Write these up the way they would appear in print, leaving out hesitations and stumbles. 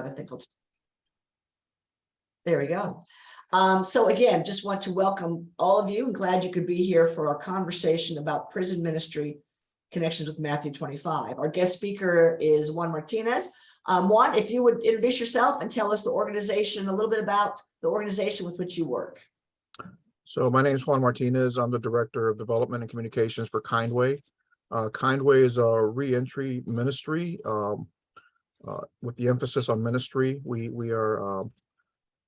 I think there we go. So again, just want to welcome all of you and glad you could be here for our conversation about prison ministry connections with Matthew 25. Our guest speaker is Juan Martinez. Juan, if you would introduce yourself and tell us the organization, a little bit about the organization with which you work. So my name is Juan Martinez. I'm the Director of Development and Communications for Kindway. Kindway is a reentry ministry with the emphasis on ministry. We are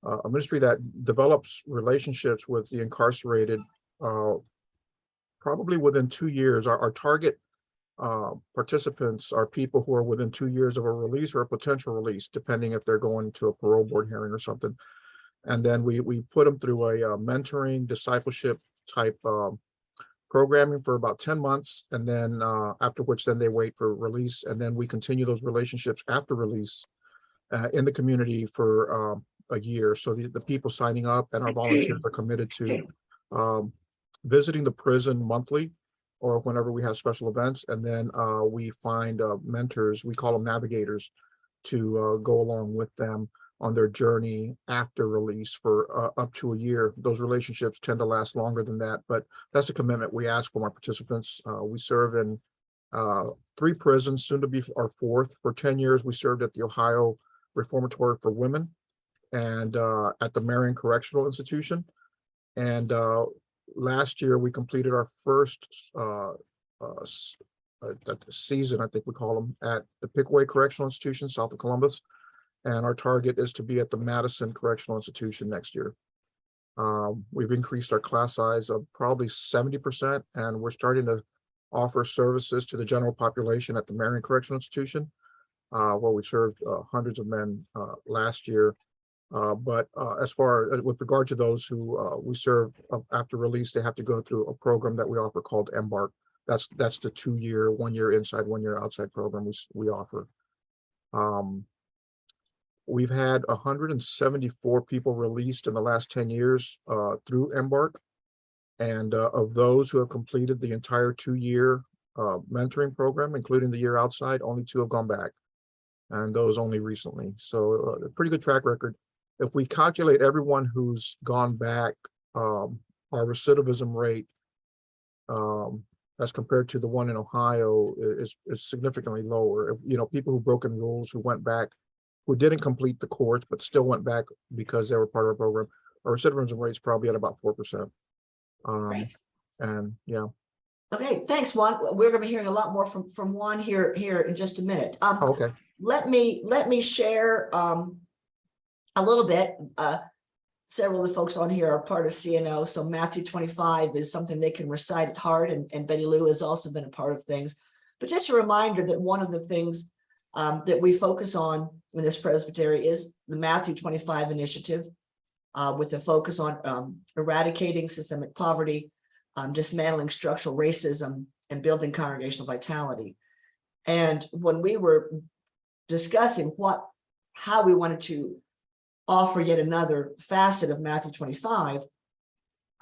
a ministry that develops relationships with the incarcerated probably within 2 years. Our target participants are people who are within 2 years of a release or a potential release, depending if they're going to a parole board hearing or something. And then we put them through a mentoring discipleship type programming for about 10 months. And then after which then they wait for release. And then we continue those relationships after release in the community for a year. So the people signing up and our volunteers are committed to visiting the prison monthly or whenever we have special events. And then we find mentors, we call them navigators, to go along with them on their journey after release for up to a year. Those relationships tend to last longer than that, but that's a commitment we ask from our participants. We serve in 3 prisons, soon to be our 4th. For 10 years, we served at the Ohio Reformatory for Women and at the Marion Correctional Institution. And last year, we completed our first season, I think we call them, at the Kindway Correctional Institution, south of Columbus. And our target is to be at the Madison Correctional Institution next year. We've increased our class size of probably 70%, and we're starting to offer services to the general population at the Marion Correctional Institution, where we served hundreds of men last year. But as far as with regard to those who we serve after release, they have to go through a program that we offer called Embark. That's the 2-year, 1 year inside, 1 year outside program we offer. We've had 174 people released in the last 10 years through Embark. And of those who have completed the entire 2-year mentoring program, including the year outside, only 2 have gone back, and those only recently. So a pretty good track record. If we calculate everyone who's gone back, our recidivism rate as compared to the one in Ohio is significantly lower. You know, people who've broken rules, who went back, who didn't complete the course, but still went back because they were part of our program, our recidivism rate is probably at about 4%. Right. And yeah. Okay, thanks, Juan. We're going to be hearing a lot more from Juan here in just a minute. Okay. Let me share a little bit. Several of the folks on here are part of CNO, so Matthew 25 is something they can recite at heart, and Betty Lou has also been a part of things. But just a reminder that one of the things that we focus on in this presbytery is the Matthew 25 initiative, with a focus on eradicating systemic poverty, dismantling structural racism, and building congregational vitality. And when we were discussing how we wanted to offer yet another facet of Matthew 25,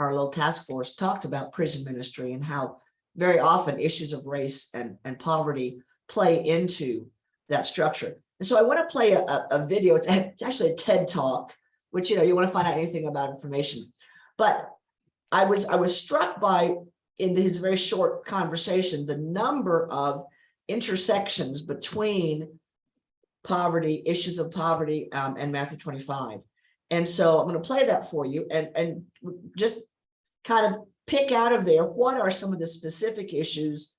our little task force talked about prison ministry and how very often issues of race and poverty play into that structure. And so I want to play a video. It's actually a TED Talk, which, you want to find out anything about information. But I was struck by, in this very short conversation, the number of intersections between poverty, issues of poverty, and Matthew 25. And so I'm going to play that for you and just kind of pick out of there what are some of the specific issues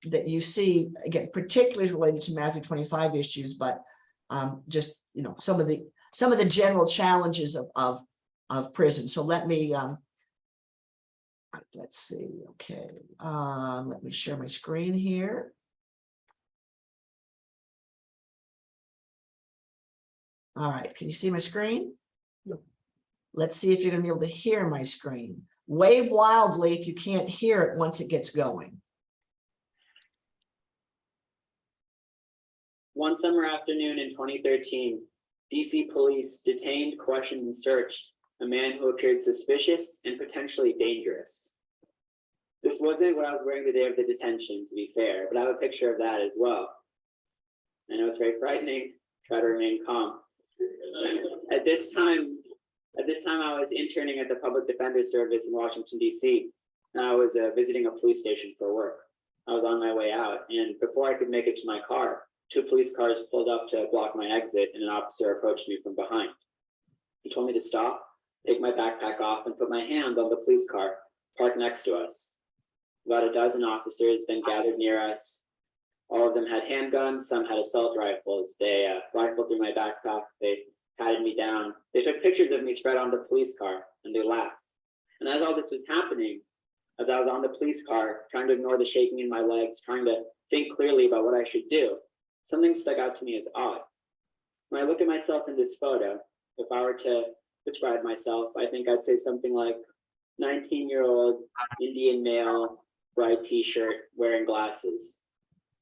that you see, again, particularly related to Matthew 25 issues, but just some of the general challenges of prison. So let me let's see. Okay, let me share my screen here. All right, can you see my screen? Yep. Let's see if you're going to be able to hear my screen. Wave wildly if you can't hear it once it gets going. One summer afternoon in 2013, DC police detained, questioned, and searched a man who appeared suspicious and potentially dangerous. This wasn't what I was wearing the day of the detention, to be fair, but I have a picture of that as well. I know it's very frightening, try to remain calm. At this time, I was interning at the Public Defender Service in Washington, D.C., and I was visiting a police station for work. I was on my way out, and before I could make it to my car, 2 police cars pulled up to block my exit, and an officer approached me from behind. He told me to stop, take my backpack off, and put my hand on the police car parked next to us. About a dozen officers then gathered near us. All of them had handguns, some had assault rifles. They rifled through my backpack, they patted me down. They took pictures of me spread on the police car, and they laughed. And as all this was happening, as I was on the police car, trying to ignore the shaking in my legs, trying to think clearly about what I should do, something stuck out to me as odd. When I look at myself in this photo, if I were to describe myself, I think I'd say something like 19-year-old Indian male, bright t-shirt, wearing glasses.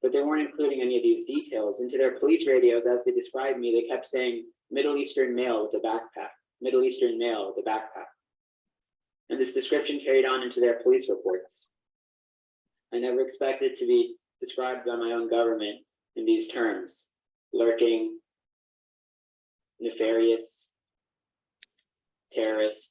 But they weren't including any of these details. Into their police radios, as they described me, they kept saying Middle Eastern male with a backpack, Middle Eastern male with a backpack. And this description carried on into their police reports. I never expected to be described by my own government in these terms: lurking, nefarious, terrorist.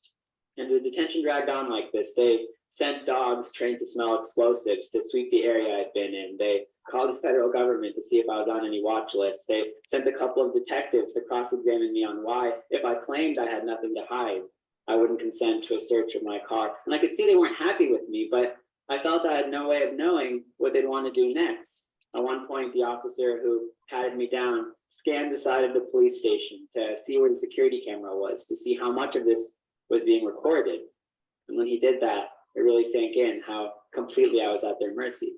And the detention dragged on like this. They sent dogs trained to smell explosives to sweep the area I'd been in. They called the federal government to see if I was on any watch lists. They sent a couple of detectives to cross-examine me on why, if I claimed I had nothing to hide, I wouldn't consent to a search of my car. And I could see they weren't happy with me, but I felt I had no way of knowing what they'd want to do next. At one point, the officer who patted me down scanned the side of the police station to see where the security camera was, to see how much of this was being recorded. And when he did that, it really sank in how completely I was at their mercy.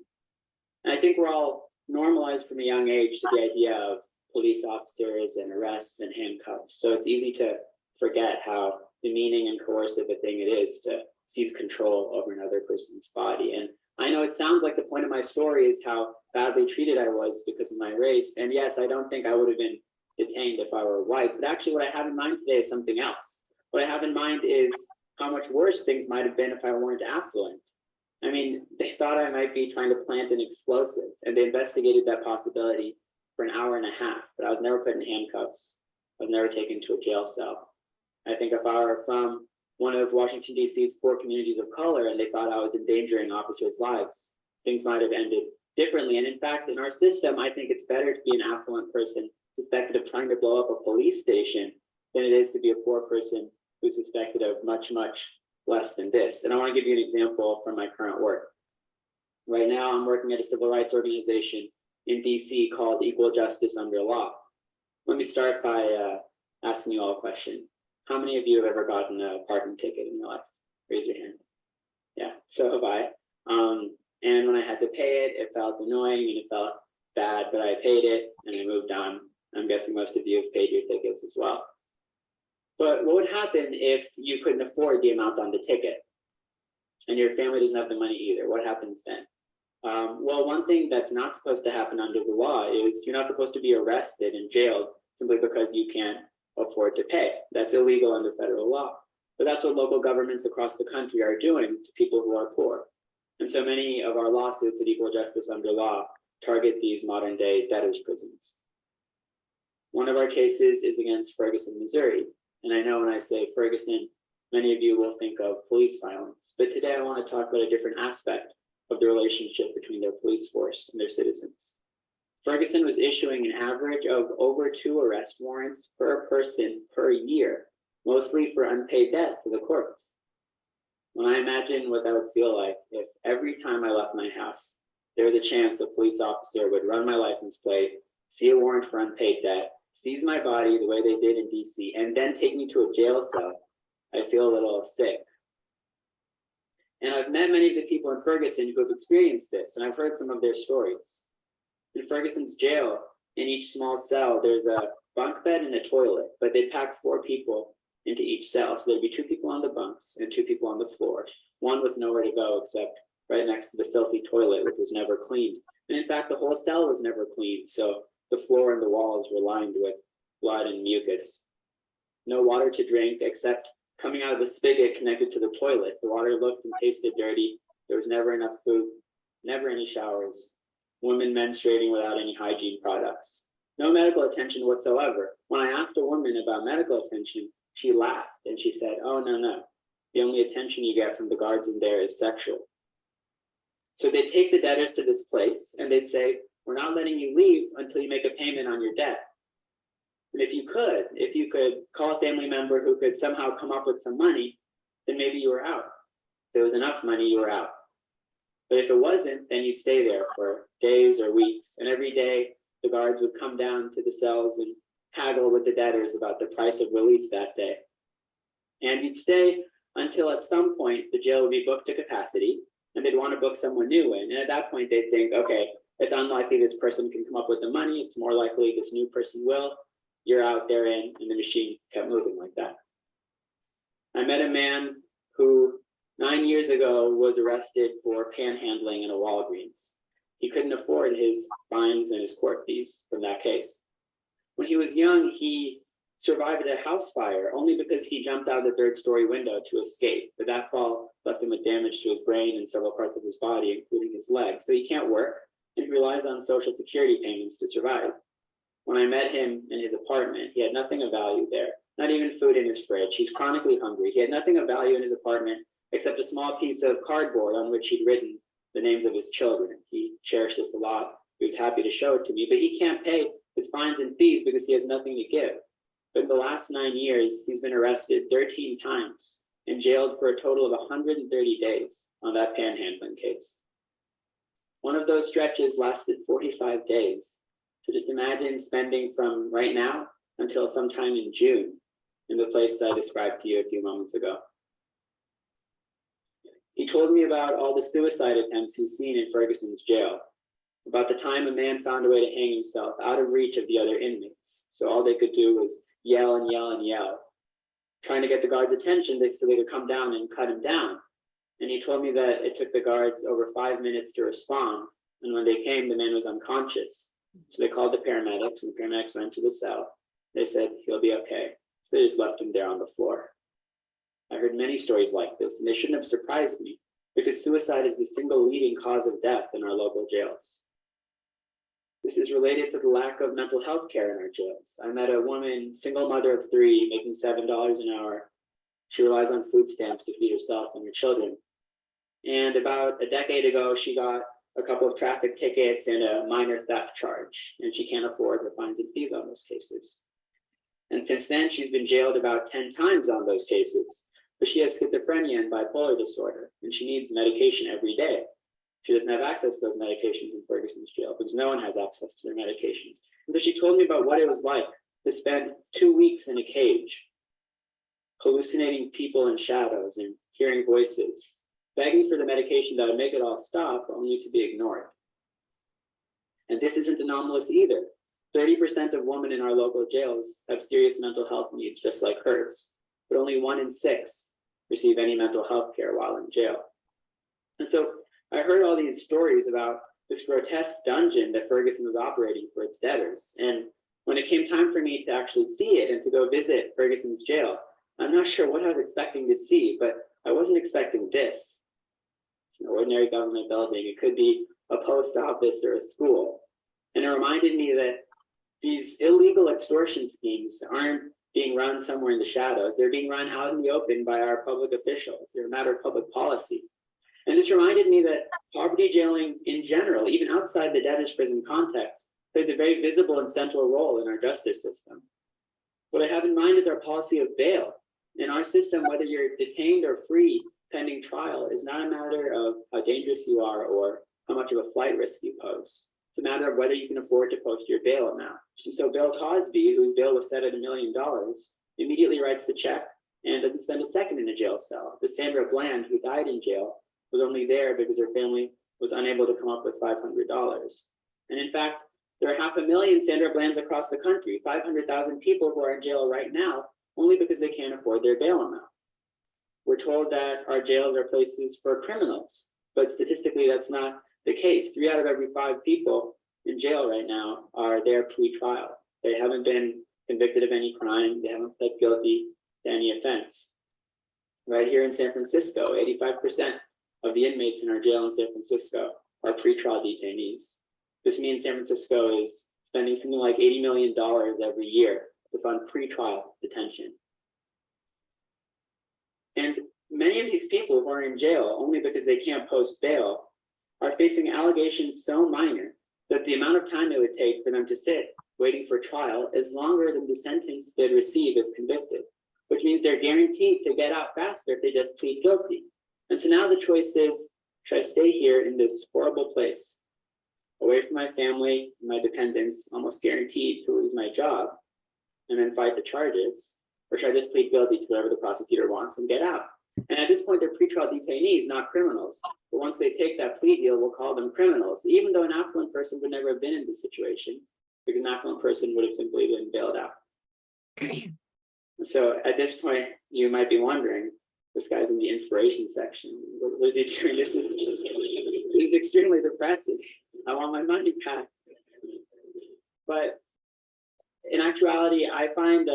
And I think we're all normalized from a young age to the idea of police officers and arrests and handcuffs. So it's easy to forget how demeaning and coercive a thing it is to seize control over another person's body. And I know it sounds like the point of my story is how badly treated I was because of my race. And yes, I don't think I would have been detained if I were white, but actually what I have in mind today is something else. What I have in mind is how much worse things might have been if I weren't affluent. I mean, they thought I might be trying to plant an explosive, and they investigated that possibility for an hour and a half, but I was never put in handcuffs. I was never taken to a jail cell. I think if I were from one of Washington, D.C.'s poor communities of color, and they thought I was endangering officers' lives, things might have ended differently. And in fact, in our system, I think it's better to be an affluent person suspected of trying to blow up a police station than it is to be a poor person who's suspected of much, much less than this. And I want to give you an example from my current work. Right now, I'm working at a civil rights organization in DC called Equal Justice Under Law. Let me start by asking you all a question. How many of you have ever gotten a parking ticket in your life? Raise your hand. Yeah, so have I. And when I had to pay it, it felt annoying and it felt bad, but I paid it and I moved on. I'm guessing most of you have paid your tickets as well. But what would happen if you couldn't afford the amount on the ticket and your family doesn't have the money either? What happens then? Well, one thing that's not supposed to happen under the law is you're not supposed to be arrested and jailed simply because you can't afford to pay. That's illegal under federal law. But that's what local governments across the country are doing to people who are poor. And so many of our lawsuits at Equal Justice Under Law target these modern day debtors' prisons. One of our cases is against Ferguson, Missouri. And I know when I say Ferguson, many of you will think of police violence. But today I want to talk about a different aspect of the relationship between their police force and their citizens. Ferguson was issuing an average of over 2 arrest warrants per person per year, mostly for unpaid debt to the courts. When I imagine what that would feel like if every time I left my house, there was a chance a police officer would run my license plate, see a warrant for unpaid debt, seize my body the way they did in DC, and then take me to a jail cell, I feel a little sick. And I've met many of the people in Ferguson who have experienced this, and I've heard some of their stories. In Ferguson's jail, in each small cell, there's a bunk bed and a toilet, but they pack 4 people into each cell. So there'd be 2 people on the bunks and 2 people on the floor, one with nowhere to go except right next to the filthy toilet, which was never cleaned. And in fact, the whole cell was never cleaned. So the floor and the walls were lined with blood and mucus. No water to drink except coming out of the spigot connected to the toilet. The water looked and tasted dirty. There was never enough food, never any showers. Women menstruating without any hygiene products. No medical attention whatsoever. When I asked a woman about medical attention, she laughed and she said, "Oh, no. The only attention you get from the guards in there is sexual." So they'd take the debtors to this place and they'd say, "We're not letting you leave until you make a payment on your debt. And if you could call a family member who could somehow come up with some money, then maybe you were out. If there was enough money, you were out. But if it wasn't, then you'd stay there for days or weeks. And every day the guards would come down to the cells and haggle with the debtors about the price of release that day. And you'd stay until at some point the jail would be booked to capacity and they'd want to book someone new in. And at that point they'd think, okay, it's unlikely this person can come up with the money. It's more likely this new person will. You're out, they're in, and the machine kept moving like that. I met a man who 9 years ago was arrested for panhandling in a Walgreens. He couldn't afford his fines and his court fees from that case. When he was young, he survived a house fire only because he jumped out of the third-story window to escape. But that fall left him with damage to his brain and several parts of his body, including his leg. So he can't work, and he relies on Social Security payments to survive. When I met him in his apartment, he had nothing of value there, not even food in his fridge. He's chronically hungry. He had nothing of value in his apartment except a small piece of cardboard on which he'd written the names of his children. He cherished this a lot. He was happy to show it to me, but he can't pay his fines and fees because he has nothing to give. But in the last 9 years, he's been arrested 13 times and jailed for a total of 130 days on that panhandling case. One of those stretches lasted 45 days. So just imagine spending from right now until sometime in June in the place that I described to you a few moments ago. He told me about all the suicide attempts he's seen in Ferguson's jail, about the time a man found a way to hang himself out of reach of the other inmates. So all they could do was yell and yell and yell, trying to get the guards' attention so they could come down and cut him down. And he told me that it took the guards over 5 minutes to respond. And when they came, the man was unconscious. So they called the paramedics, and the paramedics went to the cell. They said, "He'll be okay." So they just left him there on the floor. I heard many stories like this, and they shouldn't have surprised me because suicide is the single leading cause of death in our local jails. This is related to the lack of mental health care in our jails. I met a woman, single mother of 3, making $7 an hour. She relies on food stamps to feed herself and her children. And about a decade ago, she got a couple of traffic tickets and a minor theft charge, and she can't afford her fines and fees on those cases. And since then, she's been jailed about 10 times on those cases. But she has schizophrenia and bipolar disorder, and she needs medication every day. She doesn't have access to those medications in Ferguson's jail because no one has access to their medications. And so she told me about what it was like to spend 2 weeks in a cage, hallucinating people in shadows and hearing voices, begging for the medication that would make it all stop, only to be ignored. And this isn't anomalous either. 30% of women in our local jails have serious mental health needs just like hers, but only 1 in 6 receive any mental health care while in jail. And so I heard all these stories about this grotesque dungeon that Ferguson was operating for its debtors. And when it came time for me to actually see it and to go visit Ferguson's jail, I'm not sure what I was expecting to see, but I wasn't expecting this. It's an ordinary government building. It could be a post office or a school. And it reminded me that these illegal extortion schemes aren't being run somewhere in the shadows. They're being run out in the open by our public officials. They're a matter of public policy. And this reminded me that poverty jailing in general, even outside the debtor's prison context, plays a very visible and central role in our justice system. What I have in mind is our policy of bail. In our system, whether you're detained or free pending trial is not a matter of how dangerous you are or how much of a flight risk you pose. It's a matter of whether you can afford to post your bail amount. And so Bill Cosby, whose bail was set at $1 million, immediately writes the check and doesn't spend a second in a jail cell. But Sandra Bland, who died in jail, was only there because her family was unable to come up with $500. And in fact, there are 500,000 Sandra Blands across the country, 500,000 people who are in jail right now, only because they can't afford their bail amount. We're told that our jails are places for criminals, but statistically that's not the case. 3 out of every 5 people in jail right now are there pre-trial. They haven't been convicted of any crime. They haven't pled guilty to any offense. Right here in San Francisco, 85% of the inmates in our jail in San Francisco are pre-trial detainees. This means San Francisco is spending something like $80 million every year to fund pretrial detention. And many of these people who are in jail only because they can't post bail are facing allegations so minor that the amount of time it would take for them to sit waiting for trial is longer than the sentence they'd receive if convicted, which means they're guaranteed to get out faster if they just plead guilty. And so now the choice is, should I stay here in this horrible place, away from my family, my dependents, almost guaranteed to lose my job, and then fight the charges? Or should I just plead guilty to whatever the prosecutor wants and get out? And at this point, they're pretrial detainees, not criminals. But once they take that plea deal, we'll call them criminals, even though an affluent person would never have been in this situation, because an affluent person would have simply been bailed out. So at this point, you might be wondering, this guy's in the inspiration section. What is he doing? This is extremely depressing. I want my money back. But in actuality, I find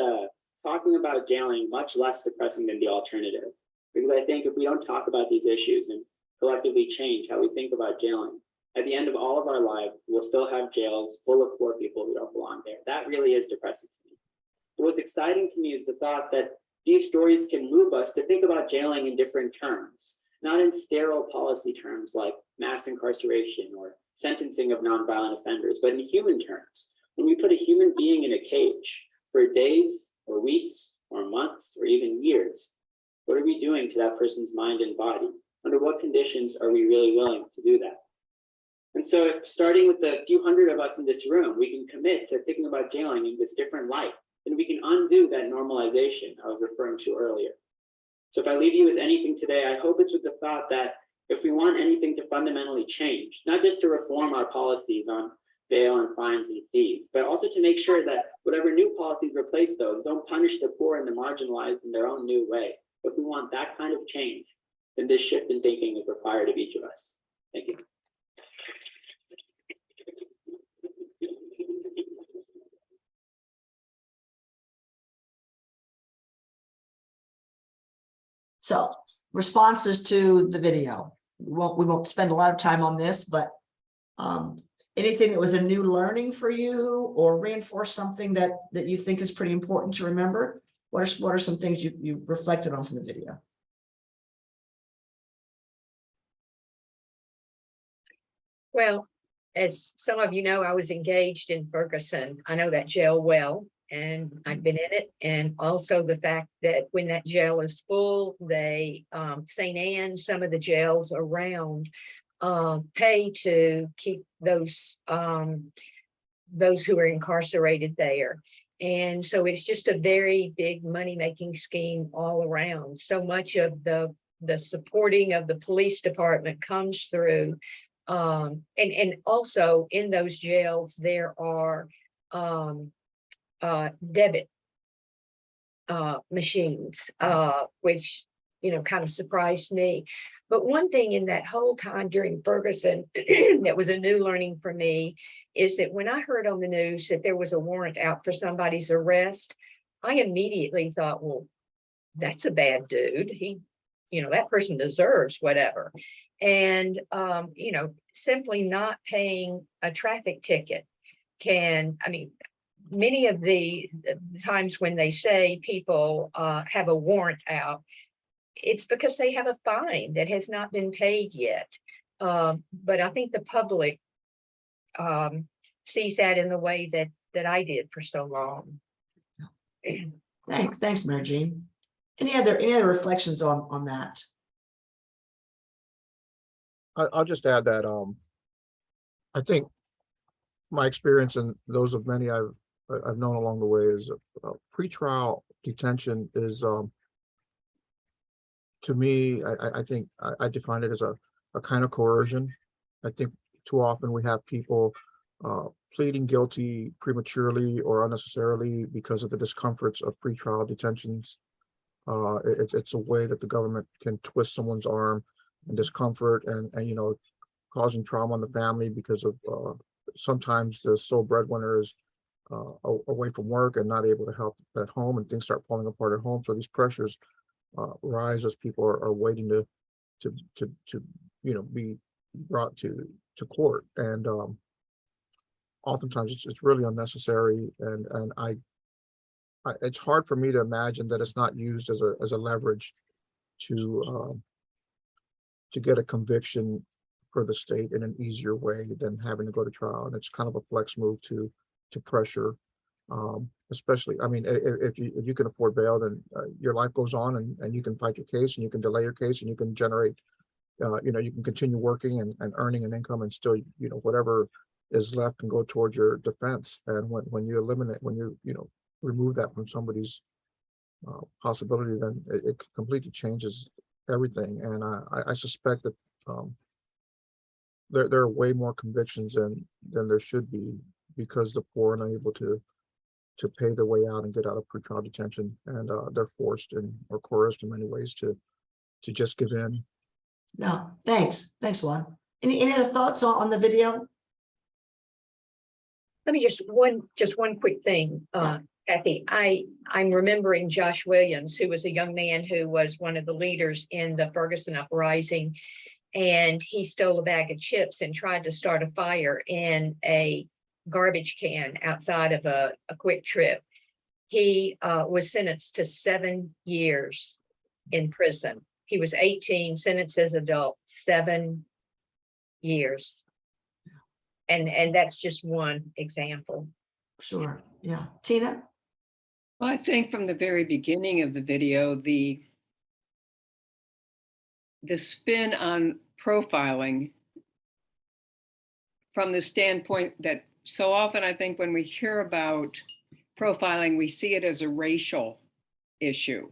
talking about jailing much less depressing than the alternative. Because I think if we don't talk about these issues and collectively change how we think about jailing, at the end of all of our lives, we'll still have jails full of poor people who don't belong there. That really is depressing to me. But what's exciting to me is the thought that these stories can move us to think about jailing in different terms, not in sterile policy terms like mass incarceration or sentencing of nonviolent offenders, but in human terms. When we put a human being in a cage for days or weeks or months or even years, what are we doing to that person's mind and body? Under what conditions are we really willing to do that? And so if starting with the few hundred of us in this room, we can commit to thinking about jailing in this different light, then we can undo that normalization I was referring to earlier. So if I leave you with anything today, I hope it's with the thought that if we want anything to fundamentally change, not just to reform our policies on bail and fines and fees, but also to make sure that whatever new policies replace those don't punish the poor and the marginalized in their own new way. If we want that kind of change, then this shift in thinking is required of each of us. Thank you. So responses to the video. We won't spend a lot of time on this, but anything that was a new learning for you or reinforce something that you think is pretty important to remember? What are some things you reflected on from the video? Well, as some of you know, I was engaged in Ferguson. I know that jail well, and I've been in it. And also the fact that when that jail is full, they, St. Anne, some of the jails around pay to keep those who are incarcerated there. And so it's just a very big money-making scheme all around. So much of the supporting of the police department comes through. And also in those jails, there are debit machines, which, kind of surprised me. But one thing in that whole time during Ferguson that was a new learning for me is that when I heard on the news that there was a warrant out for somebody's arrest, I immediately thought, well, that's a bad dude. He, that person deserves whatever. And, simply not paying a traffic ticket many of the times when they say people have a warrant out, it's because they have a fine that has not been paid yet. But I think the public sees that in the way that I did for so long. Thanks, Mary Jean. Any other reflections on that? I'll just add that I think my experience and those of many I've known along the way is pretrial detention is to me, I think I define it as a kind of coercion. I think too often we have people pleading guilty prematurely or unnecessarily because of the discomforts of pretrial detentions. It's a way that the government can twist someone's arm and discomfort and causing trauma in the family because of sometimes the sole breadwinner is away from work and not able to help at home, and things start falling apart at home. So these pressures rise as people are waiting to be brought to court. And oftentimes it's really unnecessary, and it's hard for me to imagine that it's not used as a leverage to get a conviction for the state in an easier way than having to go to trial. And it's kind of a flex move to pressure, especially, I mean, if you can afford bail, then your life goes on, and you can fight your case, and you can delay your case, and you can generate, you can continue working and earning an income, and still, whatever is left can go towards your defense. And when you eliminate, when you remove that from somebody's possibility, then it completely changes everything. And I suspect that there are way more convictions than there should be, because the poor are unable to pay their way out and get out of pretrial detention, and they're forced or coerced in many ways to just give in. No, thanks, Juan. Any other thoughts on the video? Let me just one quick thing, Kathy. I'm remembering Josh Williams, who was a young man who was one of the leaders in the Ferguson uprising, and he stole a bag of chips and tried to start a fire in a garbage can outside of a Quick Trip. He was sentenced to 7 years in prison. He was 18, sentenced as adult, 7 years. And that's just one example. Sure, yeah. Tina? Well, I think from the very beginning of the video, the spin on profiling, from the standpoint that so often I think when we hear about profiling, we see it as a racial issue.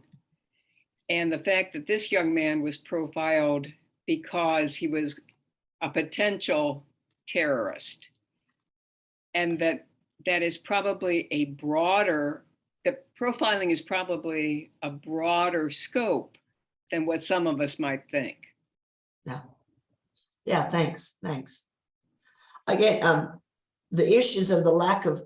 And the fact that this young man was profiled because he was a potential terrorist, and that is probably the profiling is probably a broader scope than what some of us might think. Yeah, thanks. Again, the issues of the lack of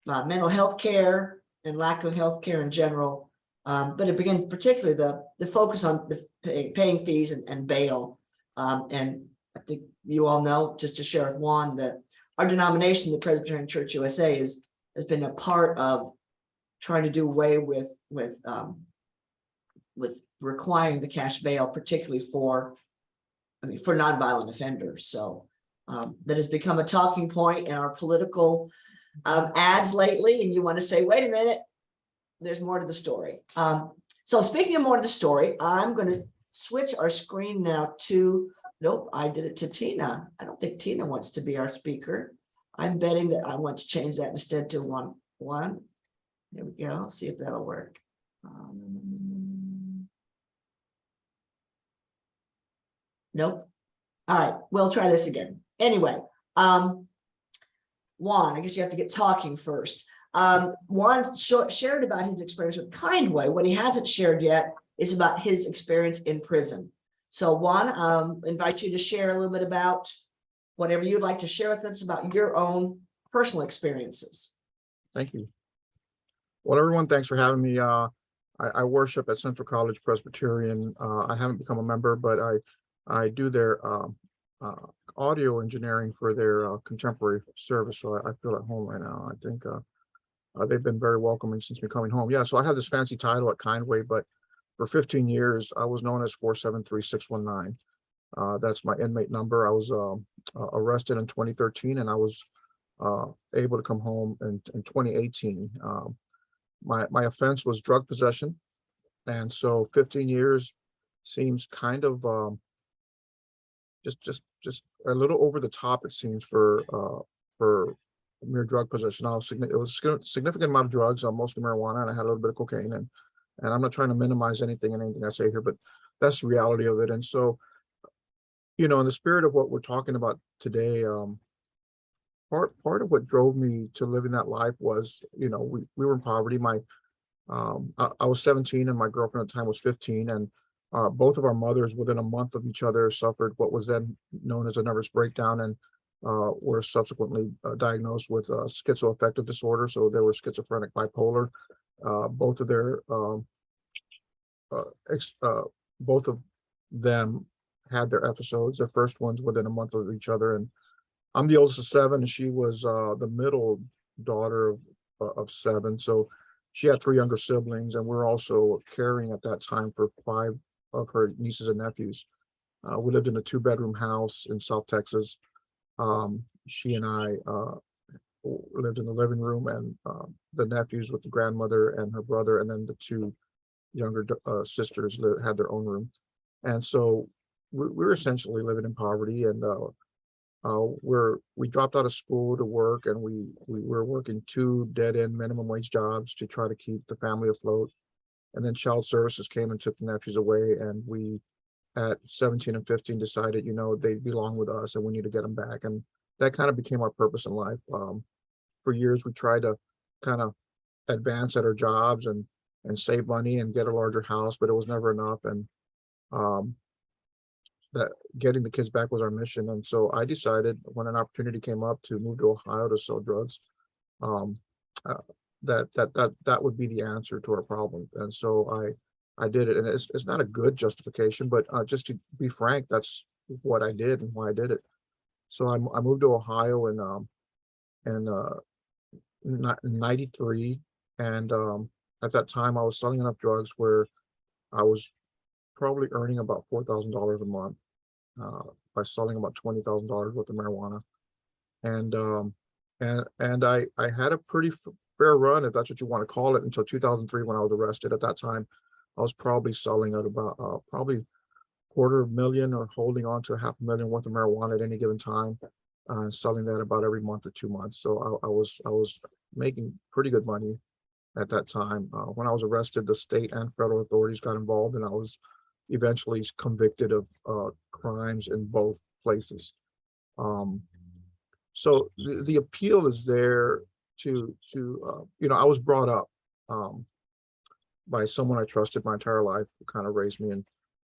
mental health care and lack of health care in general, but again, particularly the focus on the paying fees and bail. And I think you all know, just to share with Juan, that our denomination, the Presbyterian Church USA, has been a part of trying to do away with requiring the cash bail, particularly for nonviolent offenders. So that has become a talking point in our political ads lately. And you want to say, wait a minute, there's more to the story. So speaking of more to the story, I'm going to switch our screen now to, nope, I did it to Tina. I don't think Tina wants to be our speaker. I'm betting that I want to change that instead to one. There we go. See if that'll work. Nope. All right, we'll try this again. Anyway, Juan, I guess you have to get talking first. Juan shared about his experience with Kindway. What he hasn't shared yet is about his experience in prison. So Juan, invite you to share a little bit about whatever you'd like to share with us about your own personal experiences. Thank you. Well, everyone, thanks for having me. I worship at Central College Presbyterian. I haven't become a member, but I do their audio engineering for their contemporary service. So I feel at home right now. I think they've been very welcoming since me coming home. Yeah, so I have this fancy title at Kindway, but for 15 years, I was known as 473619. That's my inmate number. I was arrested in 2013, and I was able to come home in 2018. My offense was drug possession, and so 15 years seems kind of just a little over the top, it seems, for mere drug possession. It was a significant amount of drugs, mostly marijuana, and I had a little bit of cocaine. And I'm not trying to minimize anything I say here, but that's the reality of it. And so, in the spirit of what we're talking about today, part of what drove me to living that life was, we were in poverty. I was 17 and my girlfriend at the time was 15, and both of our mothers within a month of each other suffered what was then known as a nervous breakdown, and were subsequently diagnosed with schizoaffective disorder. So they were schizophrenic bipolar. Both of them had their episodes, their first ones within a month of each other. And I'm the oldest of seven, and she was the middle daughter of seven. So she had three younger siblings, and we're also caring at that time for five of her nieces and nephews. We lived in a 2-bedroom house in South Texas. She and I lived in the living room, and the nephews with the grandmother and her brother, and then the two younger sisters had their own room. And so we're essentially living in poverty, and we dropped out of school to work, and we were working 2 dead-end minimum wage jobs to try to keep the family afloat. And then child services came and took the nephews away, and we at 17 and 15 decided, they belong with us and we need to get them back. And that kind of became our purpose in life. For years, we tried to kind of advance at our jobs and save money and get a larger house, but it was never enough. And that getting the kids back was our mission. And so I decided, when an opportunity came up, to move to Ohio to sell drugs. That would be the answer to our problem. And so I did it. And it's not a good justification, but just to be frank, that's what I did and why I did it. So I moved to Ohio in 93. And at that time I was selling enough drugs where I was probably earning about $4,000 a month by selling about $20,000 worth of marijuana. And I had a pretty fair run, if that's what you want to call it, until 2003, when I was arrested. At that time, I was probably selling at about probably $250,000 or holding on to $500,000 worth of marijuana at any given time, selling that about every month or 2 months. So I was making pretty good money at that time. When I was arrested, the state and federal authorities got involved, and I was eventually convicted of crimes in both places. So the appeal is there to I was brought up by someone I trusted my entire life, who kind of raised me, and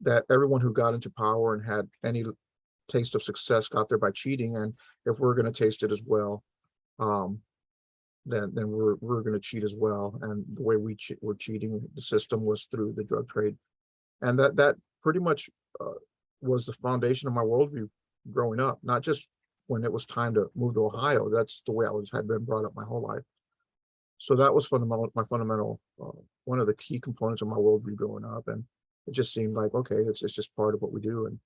that everyone who got into power and had any taste of success got there by cheating, and if we're going to taste it as well, then we're going to cheat as well. And the way we're cheating the system was through the drug trade, and that pretty much was the foundation of my worldview growing up. Not just when it was time to move to Ohio. That's the way I had been brought up my whole life. So that was my fundamental, one of the key components of my worldview growing up. And it just seemed like, okay, it's just part of what we do. And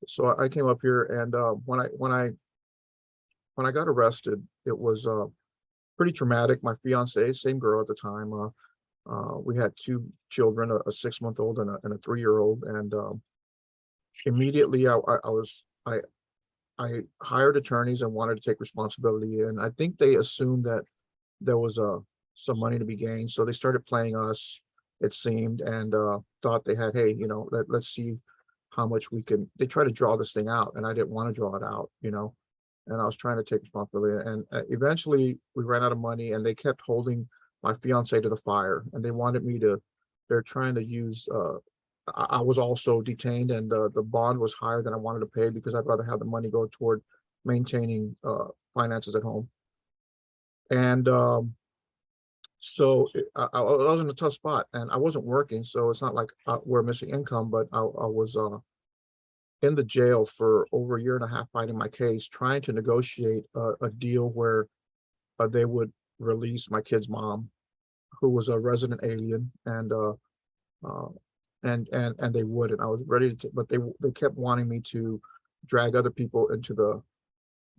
so I came up here, and when I got arrested, it was pretty traumatic. My fiance, same girl at the time, we had 2 children, a 6-month-old and a 3-year-old. And immediately I hired attorneys and wanted to take responsibility. And I think they assumed that there was some money to be gained. So they started playing us, it seemed, and thought they had, hey, let's see how much we can. They tried to draw this thing out, and I didn't want to draw it out, and I was trying to take responsibility. And eventually we ran out of money, and they kept holding my fiance to the fire, and they wanted me to. They're trying to use. I was also detained, and the bond was higher than I wanted to pay, because I'd rather have the money go toward maintaining finances at home. And so I was in a tough spot, and I wasn't working, so it's not like we're missing income, but I was in the jail for over a year and a half fighting my case, trying to negotiate a deal where they would release my kid's mom, who was a resident alien, and they wouldn't. I was ready to, but they kept wanting me to drag other people into the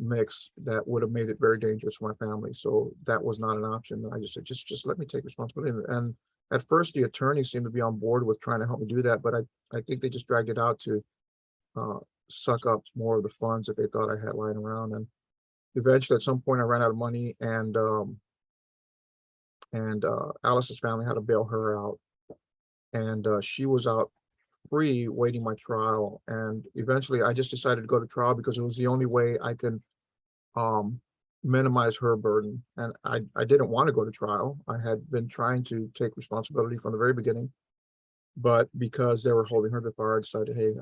mix that would have made it very dangerous for my family. So that was not an option. I just said, just let me take responsibility. And at first, the attorney seemed to be on board with trying to help me do that, but I think they just dragged it out to suck up more of the funds that they thought I had lying around. And eventually, at some point, I ran out of money, and Alice's family had to bail her out, and she was out free waiting my trial. And eventually I just decided to go to trial, because it was the only way I could minimize her burden. And I didn't want to go to trial. I had been trying to take responsibility from the very beginning, but because they were holding her to the fire, I decided, hey,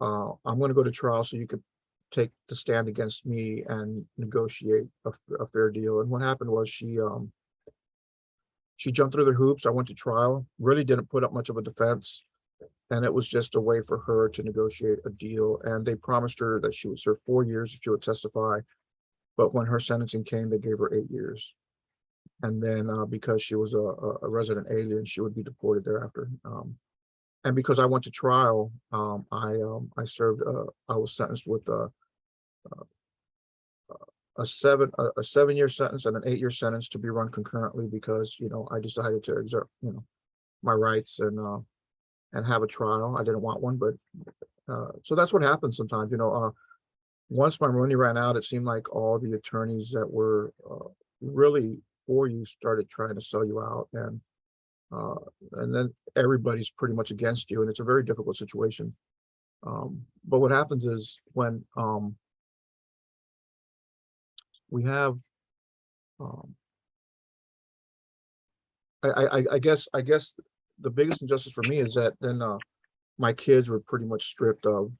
I'm going to go to trial so you could take the stand against me and negotiate a fair deal. And what happened was she jumped through the hoops. I went to trial, really didn't put up much of a defense. And it was just a way for her to negotiate a deal. And they promised her that she would serve 4 years if she would testify. But when her sentencing came, they gave her 8 years. And then because she was a resident alien, she would be deported thereafter. And because I went to trial, I served. I was sentenced with a 7-year sentence and an 8-year sentence to be run concurrently because I decided to exert my rights and have a trial. I didn't want one, but so that's what happens sometimes. Once my money ran out, it seemed like all the attorneys that were really for you started trying to sell you out, and then everybody's pretty much against you, and it's a very difficult situation. But what happens is when we have, I guess the biggest injustice for me is that then my kids were pretty much stripped of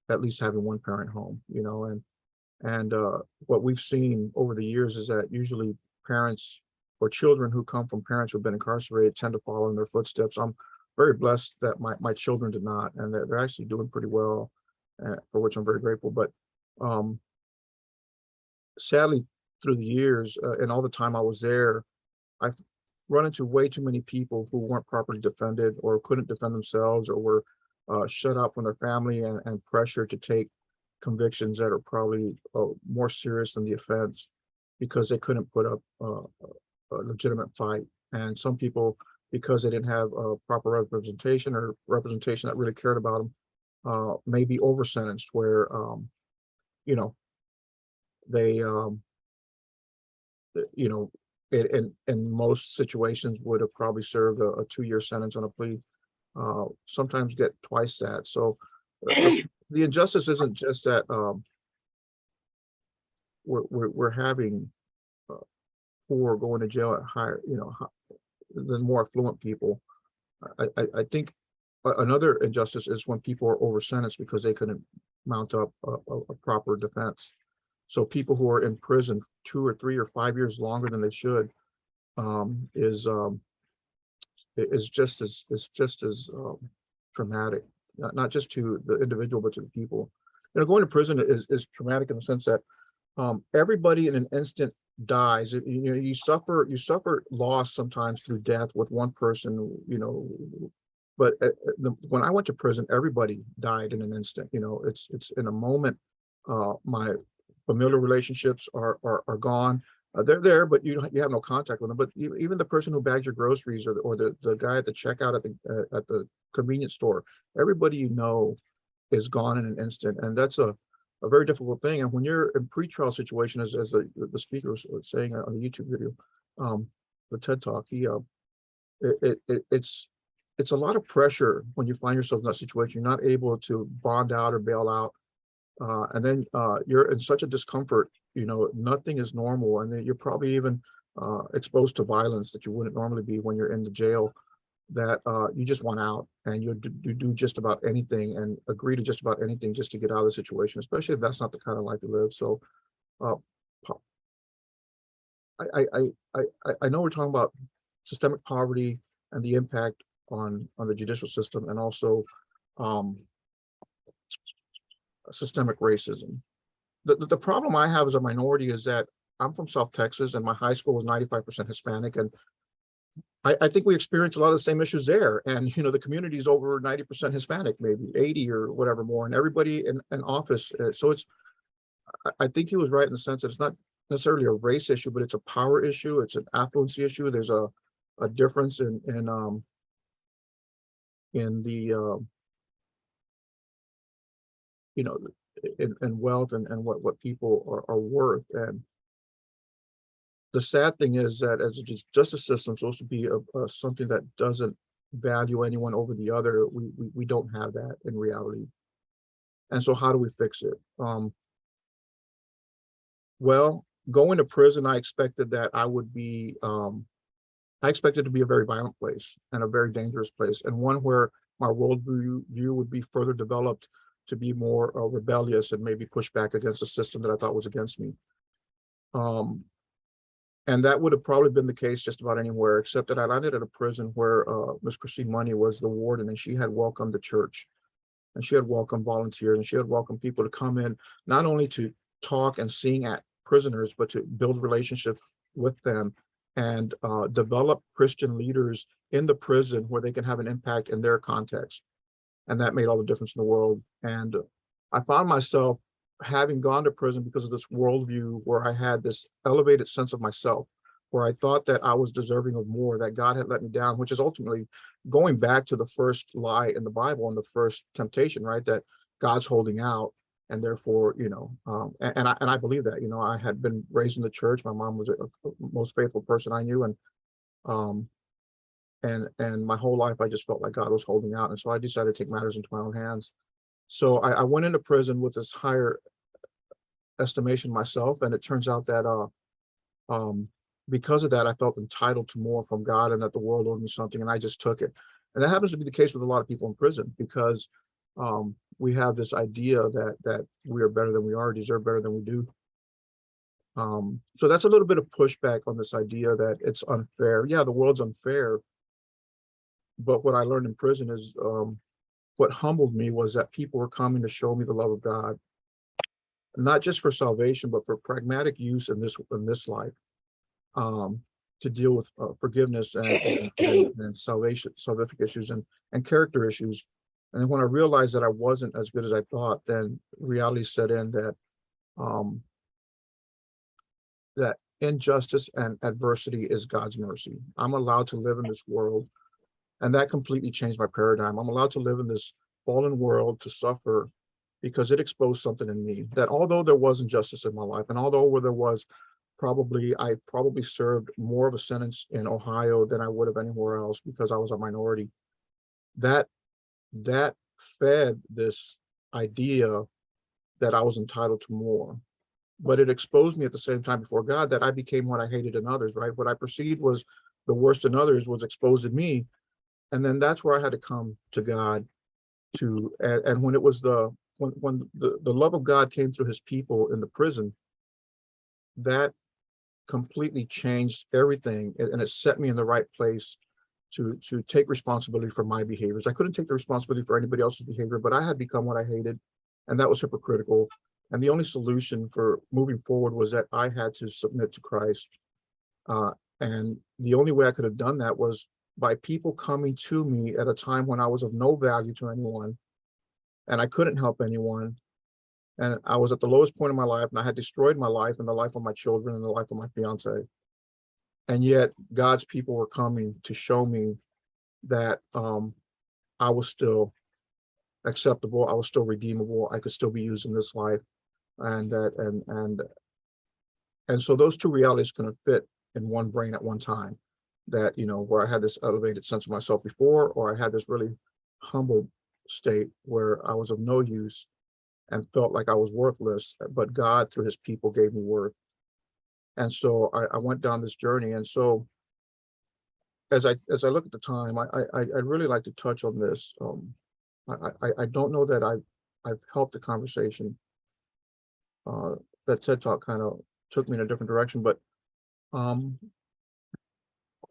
at least having one parent home, and what we've seen over the years is that usually parents or children who come from parents who've been incarcerated tend to follow in their footsteps. I'm very blessed that my children did not, and they're actually doing pretty well, for which I'm very grateful. But sadly, through the years and all the time I was there, I've run into way too many people who weren't properly defended or couldn't defend themselves or were shut out from their family and pressured to take convictions that are probably more serious than the offense because they couldn't put up a legitimate fight. And some people, because they didn't have proper representation or representation that really cared about them, may be over sentenced where they in most situations would have probably served a 2-year sentence on a plea, sometimes get twice that. So the injustice isn't just that we're having poor going to jail at higher, than more affluent people. I think another injustice is when people are over sentenced because they couldn't mount up a proper defense. So people who are in prison 2 or 3 or 5 years longer than they should is just as traumatic, not just to the individual but to the people. Going to prison is traumatic in the sense that everybody in an instant dies. You suffer loss sometimes through death with one person, but when I went to prison, everybody died in an instant. It's in a moment. My familiar relationships are gone. They're there, but you have no contact with them. But even the person who bags your groceries or the guy at the checkout at the convenience store, everybody is gone in an instant, and that's a very difficult thing. And when you're in pretrial situation, as the speaker was saying on the YouTube video, the TED Talk, it's a lot of pressure when you find yourself in that situation. You're not able to bond out or bail out. And then you're in such a discomfort, nothing is normal. And then you're probably even exposed to violence that you wouldn't normally be when you're in the jail, that you just want out, and you do just about anything and agree to just about anything just to get out of the situation, especially if that's not the kind of life you live. So I know we're talking about systemic poverty and the impact on the judicial system, and also systemic racism. The problem I have as a minority is that I'm from South Texas, and my high school was 95% Hispanic, and I think we experience a lot of the same issues there. And the community is over 90% Hispanic, maybe 80 or whatever more, and everybody in office. So I think he was right in the sense that it's not necessarily a race issue, but it's a power issue. It's an affluency issue. There's a difference in wealth and what people are worth. And the sad thing is that as a justice system supposed to be something that doesn't value anyone over the other, we don't have that in reality. And so how do we fix it? Well, going to prison, I expected that I expected to be a very violent place and a very dangerous place, and one where my worldview would be further developed to be more rebellious and maybe push back against a system that I thought was against me. And that would have probably been the case just about anywhere, except that I landed at a prison where Miss Christine Money was the warden, and she had welcomed the church, and she had welcomed volunteers, and she had welcomed people to come in, not only to talk and sing at prisoners, but to build relationships with them and develop Christian leaders in the prison where they can have an impact in their context. And that made all the difference in the world. And I found myself having gone to prison because of this worldview where I had this elevated sense of myself, where I thought that I was deserving of more, that God had let me down, which is ultimately going back to the first lie in the Bible and the first temptation, right? That God's holding out. And therefore, and I believe that, I had been raised in the church. My mom was a most faithful person I knew. And my whole life, I just felt like God was holding out. And so I decided to take matters into my own hands. So I went into prison with this higher estimation of myself. And it turns out that because of that, I felt entitled to more from God and that the world owed me something. And I just took it. And that happens to be the case with a lot of people in prison because we have this idea that we are better than we are, deserve better than we do. So that's a little bit of pushback on this idea that it's unfair. Yeah, the world's unfair. But what I learned in prison is what humbled me was that people were coming to show me the love of God, not just for salvation, but for pragmatic use in this life, to deal with forgiveness and salvation, salvific issues and character issues. And then when I realized that I wasn't as good as I thought, then reality set in that injustice and adversity is God's mercy. I'm allowed to live in this world. And that completely changed my paradigm. I'm allowed to live in this fallen world, to suffer, because it exposed something in me that although there was injustice in my life, and although there was I probably served more of a sentence in Ohio than I would have anywhere else because I was a minority, that fed this idea that I was entitled to more. But it exposed me at the same time before God that I became what I hated in others, right? What I perceived was the worst in others was exposed in me. And then that's where I had to come to God and when it was when the love of God came through his people in the prison, that completely changed everything. And it set me in the right place to take responsibility for my behaviors. I couldn't take the responsibility for anybody else's behavior, but I had become what I hated, and that was hypocritical. And the only solution for moving forward was that I had to submit to Christ. And the only way I could have done that was by people coming to me at a time when I was of no value to anyone, and I couldn't help anyone. And I was at the lowest point of my life, and I had destroyed my life and the life of my children and the life of my fiance. And yet God's people were coming to show me that I was still acceptable, I was still redeemable, I could still be used in this life. And so those two realities couldn't fit in one brain at one time. That, where I had this elevated sense of myself before, or I had this really humble state where I was of no use and felt like I was worthless, but God through his people gave me worth. And so I went down this journey. And so as I look at the time, I'd really like to touch on this. I don't know that I've helped the conversation. That TED Talk kind of took me in a different direction, but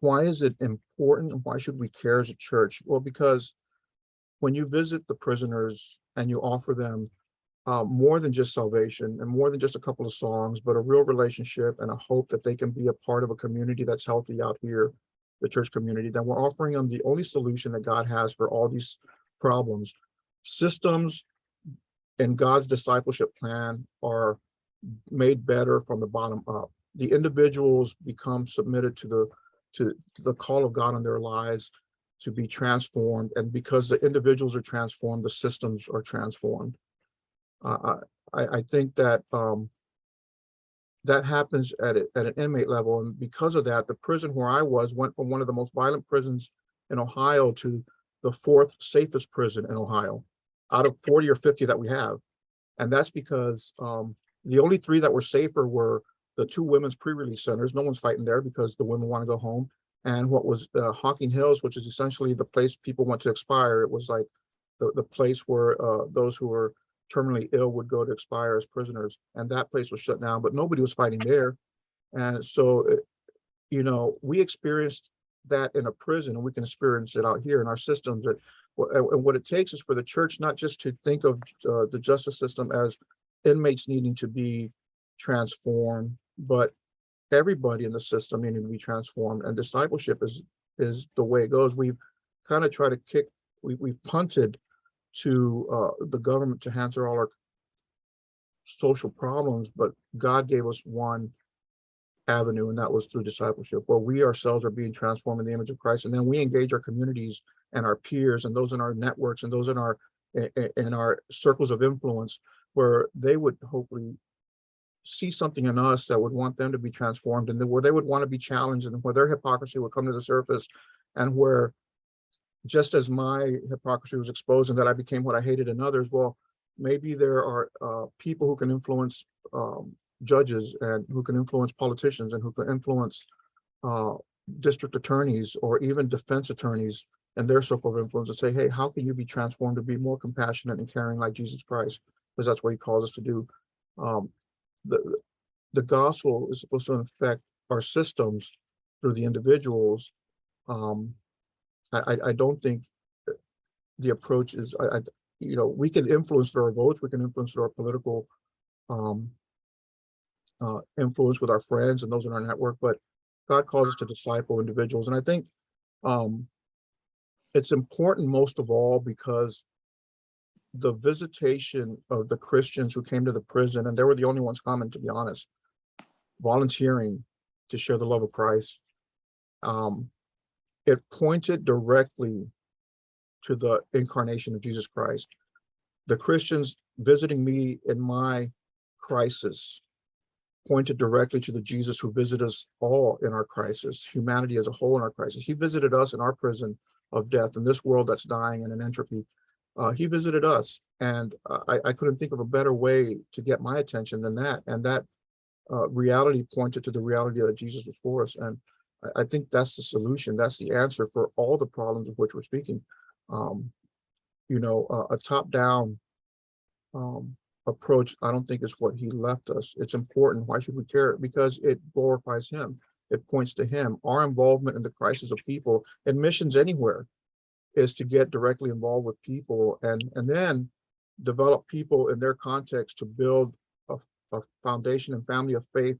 why is it important and why should we care as a church? Well, because when you visit the prisoners and you offer them more than just salvation and more than just a couple of songs, but a real relationship and a hope that they can be a part of a community that's healthy out here, the church community, then we're offering them the only solution that God has for all these problems. Systems in God's discipleship plan are made better from the bottom up. The individuals become submitted to the call of God on their lives to be transformed. And because the individuals are transformed, the systems are transformed. I think that that happens at an inmate level. And because of that, the prison where I was went from one of the most violent prisons in Ohio to the fourth safest prison in Ohio out of 40 or 50 that we have. And that's because the only three that were safer were the two women's pre-release centers. No one's fighting there because the women want to go home. And what was Hocking Hills, which is essentially the place people went to expire. It was like the place where those who were terminally ill would go to expire as prisoners. And that place was shut down, but nobody was fighting there. And so you know, we experienced that in a prison, and we can experience it out here in our systems. That and what it takes is for the church not just to think of the justice system as inmates needing to be transformed, but everybody in the system needing to be transformed. And discipleship is the way it goes. We've kind of tried to we've punted to the government to answer all our social problems, but God gave us one avenue, and that was through discipleship, where we ourselves are being transformed in the image of Christ, and then we engage our communities and our peers and those in our networks and those in our circles of influence, where they would hopefully see something in us that would want them to be transformed, and where they would want to be challenged, and where their hypocrisy would come to the surface, and where, just as my hypocrisy was exposed and that I became what I hated in others, well, maybe there are people who can influence judges, and who can influence politicians, and who can influence district attorneys or even defense attorneys and their circle of influence, and say, hey, how can you be transformed to be more compassionate and caring like Jesus Christ? Because that's what he calls us to do. The gospel is supposed to affect our systems through the individuals. I don't think the approach is, you know, we can influence through our votes, we can influence through our political influence with our friends and those in our network, but God calls us to disciple individuals. And I think it's important most of all because the visitation of the Christians who came to the prison, and they were the only ones coming, to be honest, volunteering to share the love of Christ, it pointed directly to the incarnation of Jesus Christ. The Christians visiting me in my crisis pointed directly to the Jesus who visited us all in our crisis, humanity as a whole in our crisis. He visited us in our prison of death, in this world that's dying and in entropy. He visited us, and I couldn't think of a better way to get my attention than that. And that reality pointed to the reality that Jesus was for us. And I think that's the solution. That's the answer for all the problems of which we're speaking. You know, a top-down approach, I don't think is what he left us. It's important. Why should we care? Because it glorifies him. It points to him. Our involvement in the crisis of people and missions anywhere is to get directly involved with people, and then develop people in their context to build a foundation and family of faith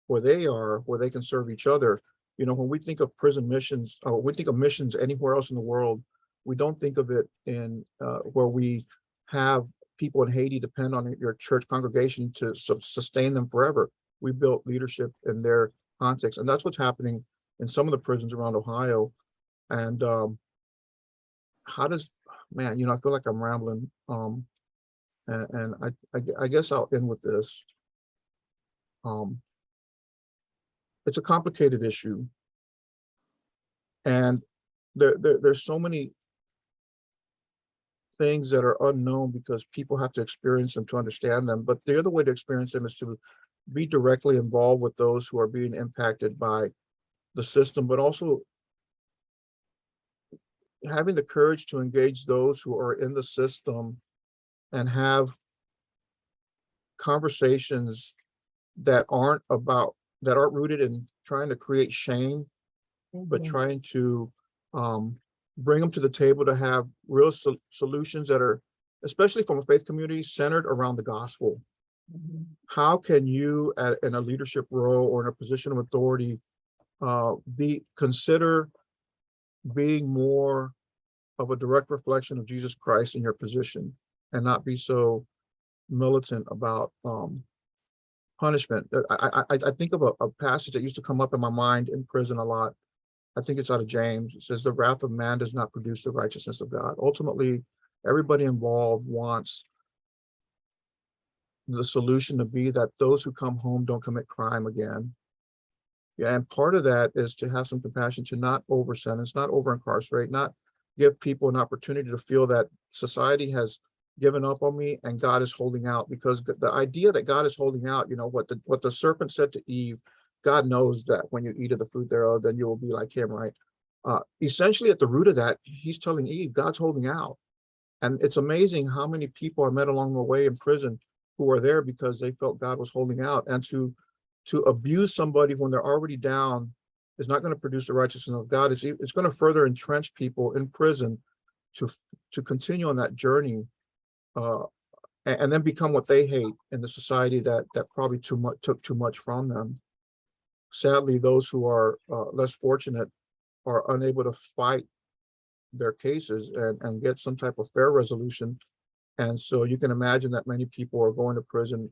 where they are, where they can serve each other. You know, when we think of prison missions, or we think of missions anywhere else in the world, we don't think of it in where we have people in Haiti depend on your church congregation to sustain them forever. We built leadership in their context, and that's what's happening in some of the prisons around Ohio. And how does, man, you know, I feel like I'm rambling. And I guess I'll end with this. It's a complicated issue, and there's so many things that are unknown because people have to experience them to understand them. But the other way to experience them is to be directly involved with those who are being impacted by the system, but also having the courage to engage those who are in the system and have conversations that aren't rooted in trying to create shame, but trying to bring them to the table to have real solutions that are, especially from a faith community, centered around the gospel. How can you, in a leadership role or in a position of authority, consider being more of a direct reflection of Jesus Christ in your position, and not be so militant about punishment? I think of a passage that used to come up in my mind in prison a lot. I think it's out of James. It says, the wrath of man does not produce the righteousness of God. Ultimately, everybody involved wants the solution to be that those who come home don't commit crime again. Yeah, and part of that is to have some compassion, to not over sentence, not over incarcerate, not give people an opportunity to feel that society has given up on me and God is holding out. Because the idea that God is holding out, you know, what the serpent said to Eve, God knows that when you eat of the fruit thereof, then you will be like him, right? Essentially, at the root of that, he's telling Eve, God's holding out. And it's amazing how many people I met along the way in prison who are there because they felt God was holding out. And to abuse somebody when they're already down is not going to produce the righteousness of God. It's going to further entrench people in prison to continue on that journey, and then become what they hate in the society that probably took too much from them. Sadly, those who are less fortunate are unable to fight their cases and get some type of fair resolution. And so you can imagine that many people are going to prison,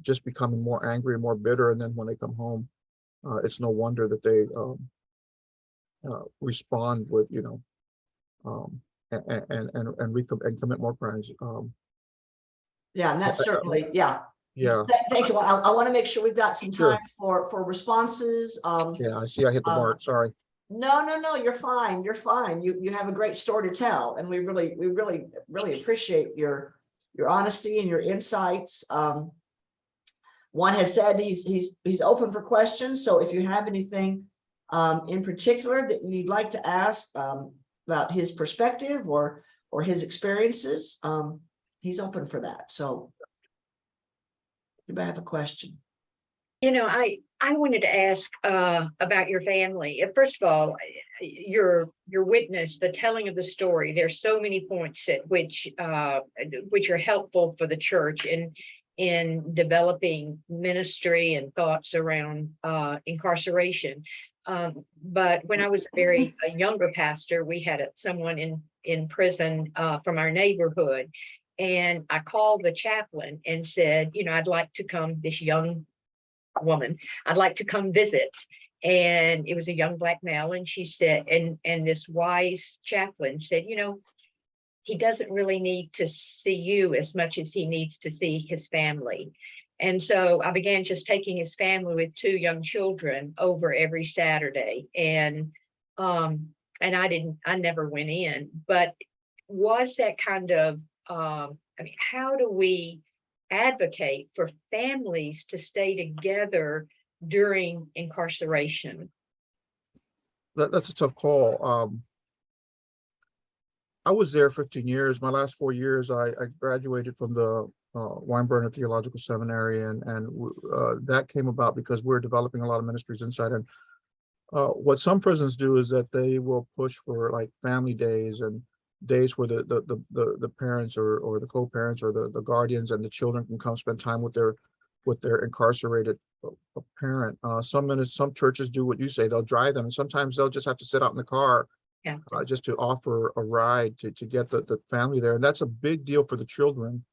just becoming more angry and more bitter. And then when they come home, it's no wonder that they respond with, and commit more crimes. Yeah, and that's certainly, yeah. Yeah, Thank you. I want to make sure we've got some Sure. time for responses. yeah, I see. I hit the mark. Sorry. No, you're fine. You're fine. You have a great story to tell, and we really appreciate your honesty and your insights. Juan has said he's open for questions. So if you have anything in particular that you'd like to ask about his perspective or his experiences, he's open for that. So you might have a question. I wanted to ask about your family. First of all, your witness, the telling of the story. There's so many points at which are helpful for the church in developing ministry and thoughts around incarceration. But when I was a younger pastor, we had someone in prison from our neighborhood, and I called the chaplain and said, I'd like to come, this young woman, I'd like to come visit. And it was a young Black male, and she said, and this wise chaplain said, he doesn't really need to see you as much as he needs to see his family. And so I began just taking his family with 2 young children over every Saturday. And I never went in, but was that kind of, how do we advocate for families to stay together during incarceration? That's a tough call. I was there 15 years. My last 4 years, I graduated from the Weinberger Theological Seminary, and that came about because we're developing a lot of ministries inside. And what some prisons do is that they will push for like family days and days where the parents or the co-parents or the guardians and the children can come spend time with their incarcerated parent. Some churches do what you say, they'll drive them, and sometimes they'll just have to sit out in the car, Yeah. just to offer a ride to get the family there. And that's a big deal for the children,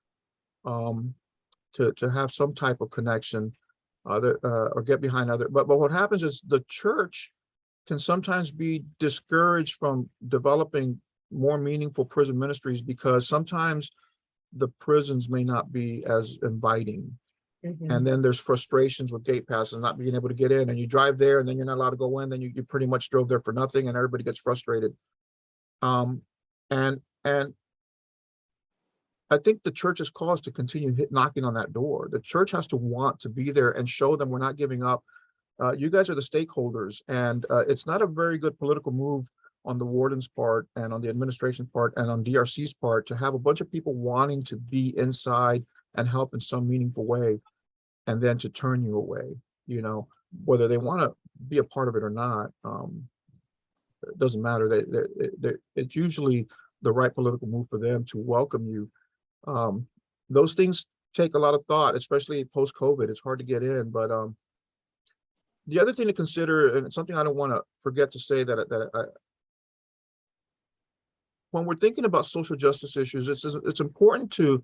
to have some type of connection, or get behind other. But what happens is the church can sometimes be discouraged from developing more meaningful prison ministries because sometimes the prisons may not be as inviting. Mhm. And then there's frustrations with gate passes, not being able to get in, and you drive there and then you're not allowed to go in, then you pretty much drove there for nothing, and everybody gets frustrated. And I think the church's cause to continue knocking on that door. The church has to want to be there and show them we're not giving up. You guys are the stakeholders, and it's not a very good political move on the warden's part and on the administration part and on DRC's part to have a bunch of people wanting to be inside and help in some meaningful way, and then to turn you away, whether they want to be a part of it or not. It doesn't matter. It's usually the right political move for them to welcome you. Those things take a lot of thought, especially post-COVID. It's hard to get in, but the other thing to consider, and it's something I don't want to forget to say, when we're thinking about social justice issues, it's important to,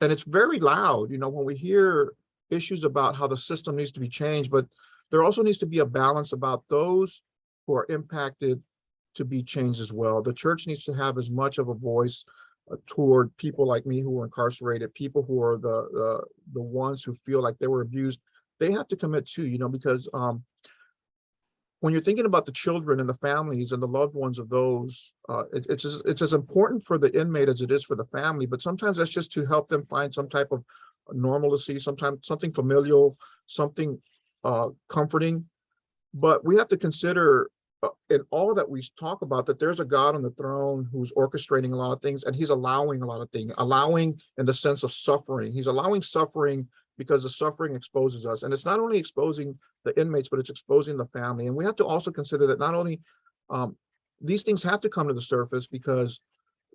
and it's very loud, when we hear issues about how the system needs to be changed, but there also needs to be a balance about those who are impacted to be changed as well. The church needs to have as much of a voice toward people like me who are incarcerated, people who are the ones who feel like they were abused. They have to commit too, because when you're thinking about the children and the families and the loved ones of those, it's as important for the inmate as it is for the family. But sometimes that's just to help them find some type of normalcy, sometimes something familial, something comforting. But we have to consider in all that we talk about that there's a God on the throne who's orchestrating a lot of things, and he's allowing a lot of things, allowing in the sense of suffering. He's allowing suffering because the suffering exposes us. And it's not only exposing the inmates, but it's exposing the family. And we have to also consider that not only these things have to come to the surface because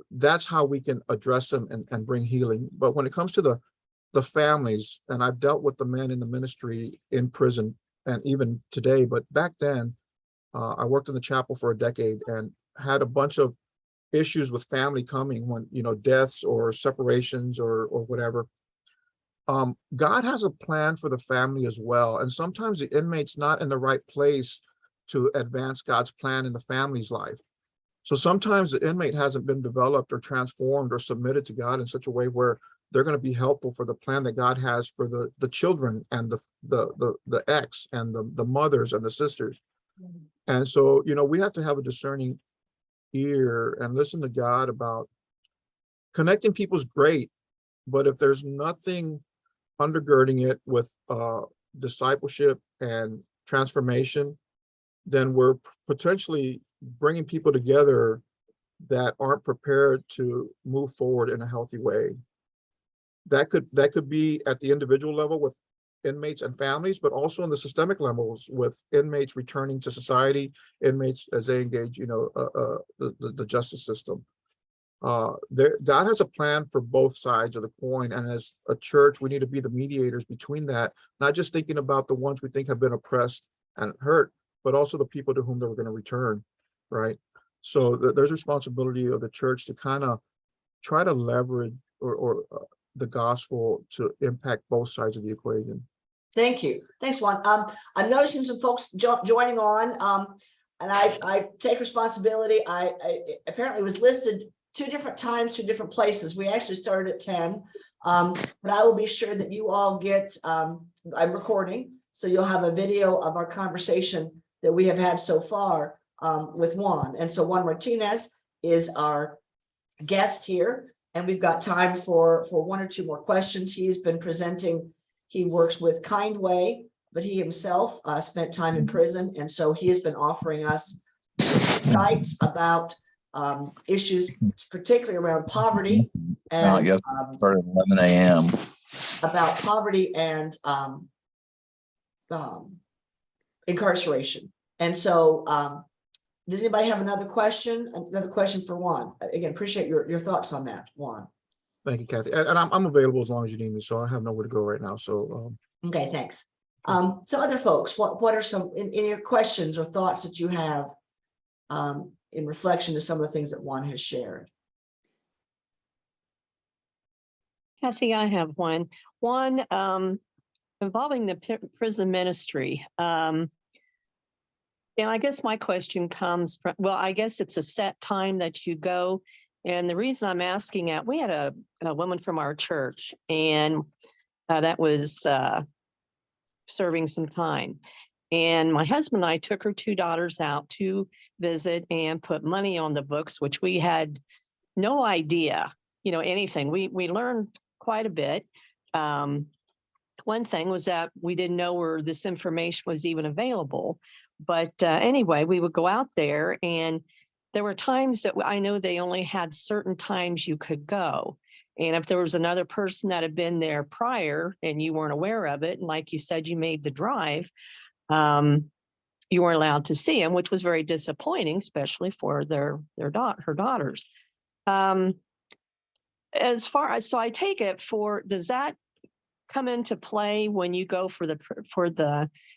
that's how we can address them and bring healing. But when it comes to the families, and I've dealt with the men in the ministry in prison and even today, but back then, I worked in the chapel for a decade and had a bunch of issues with family coming when, deaths or separations or whatever. God has a plan for the family as well. And sometimes the inmate's not in the right place to advance God's plan in the family's life. So sometimes the inmate hasn't been developed or transformed or submitted to God in such a way where they're going to be helpful for the plan that God has for the children and the ex and the mothers and the sisters. And so, we have to have a discerning ear and listen to God about connecting people's great. But if there's nothing undergirding it with discipleship and transformation, then we're potentially bringing people together that aren't prepared to move forward in a healthy way. That could be at the individual level with inmates and families, but also on the systemic levels with inmates returning to society, inmates as they engage, the justice system. God has a plan for both sides of the coin, and as a church, we need to be the mediators between that, not just thinking about the ones we think have been oppressed and hurt, but also the people to whom they were going to return, right? So there's responsibility of the church to kind of try to leverage or the gospel to impact both sides of the equation. Thank you. Thanks, Juan. I'm noticing some folks joining on, and I take responsibility. I apparently was listed 2 different times, 2 different places. We actually started at 10, but I will be sure that you all get, I'm recording, so you'll have a video of our conversation that we have had so far with Juan. And so Juan Martinez is our guest here, and we've got time for 1 or 2 more questions. He's been presenting. He works with Kindway, but he himself spent time in prison. And so he has been offering us insights about issues, particularly around poverty and Yes, started at 11 a.m. about poverty and incarceration. And so does anybody have another question? Another question for Juan? Again, appreciate your thoughts on that, Juan. Thank you, Kathy. And I'm available as long as you need me. So I have nowhere to go right now. So Okay, thanks. So other folks, what are some in your questions or thoughts that you have in reflection to some of the things that Juan has shared? Kathy, I have one. One involving the prison ministry. And I guess my question comes from, well, I guess it's a set time that you go. And the reason I'm asking that, we had a woman from our church, and that was serving some time. And my husband and I took her 2 daughters out to visit and put money on the books, which we had no idea, anything. We learned quite a bit. One thing was that we didn't know where this information was even available. But anyway, we would go out there, and there were times that I know they only had certain times you could go. And if there was another person that had been there prior and you weren't aware of it, and like you said, you made the drive, you weren't allowed to see them, which was very disappointing, especially for her daughters. As far as, so I take it does that come into play when you go for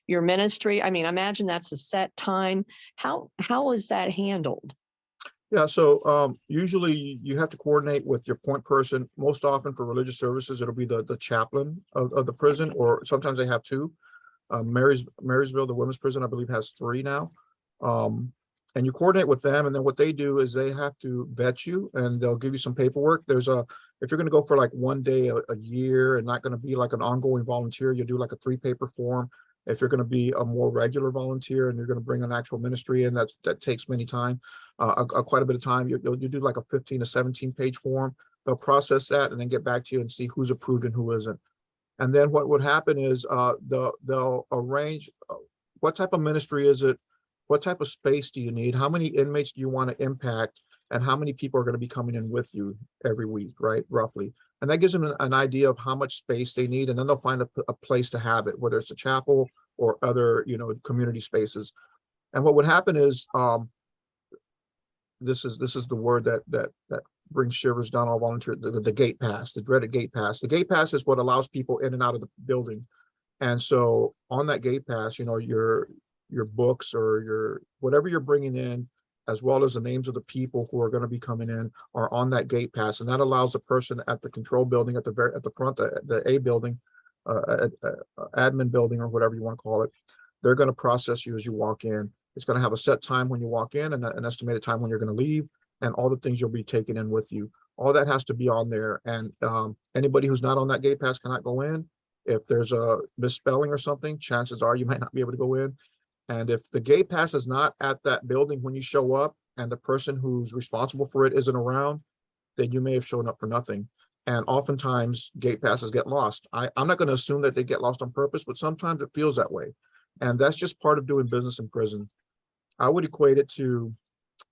your ministry? I mean, I imagine that's a set time. How is that handled? yeah, so usually you have to coordinate with your point person. Most often for religious services, it'll be the chaplain of the prison, or sometimes they have 2. Marysville, the women's prison, I believe, has 3 now. And you coordinate with them, and then what they do is they have to vet you, and they'll give you some paperwork. If you're going to go for like 1 day a year and not going to be like an ongoing volunteer, you do like a 3-paper form. If you're going to be a more regular volunteer and you're going to bring an actual ministry in, that takes quite a bit of time. You do like a 15 to 17-page form. They'll process that and then get back to you and see who's approved and who isn't. And then what would happen is they'll arrange what type of ministry is it, what type of space do you need, how many inmates do you want to impact, and how many people are going to be coming in with you every week, right? Roughly. And that gives them an idea of how much space they need. And then they'll find a place to have it, whether it's a chapel or other, community spaces. And what would happen is, this is the word that brings shivers down all volunteer, the gate pass, the dreaded gate pass. The gate pass is what allows people in and out of the building. And so on that gate pass, your books or your whatever you're bringing in, as well as the names of the people who are going to be coming in, are on that gate pass, and that allows the person at the control building at the front, the A building, admin building, or whatever you want to call it. They're going to process you as you walk in. It's going to have a set time when you walk in and an estimated time when you're going to leave, and all the things you'll be taking in with you. All that has to be on there, and anybody who's not on that gate pass cannot go in. If there's a misspelling or something, chances are you might not be able to go in. And if the gate pass is not at that building when you show up, and the person who's responsible for it isn't around, then you may have shown up for nothing. And oftentimes gate passes get lost. I'm not going to assume that they get lost on purpose, but sometimes it feels that way. And that's just part of doing business in prison. I would equate it to,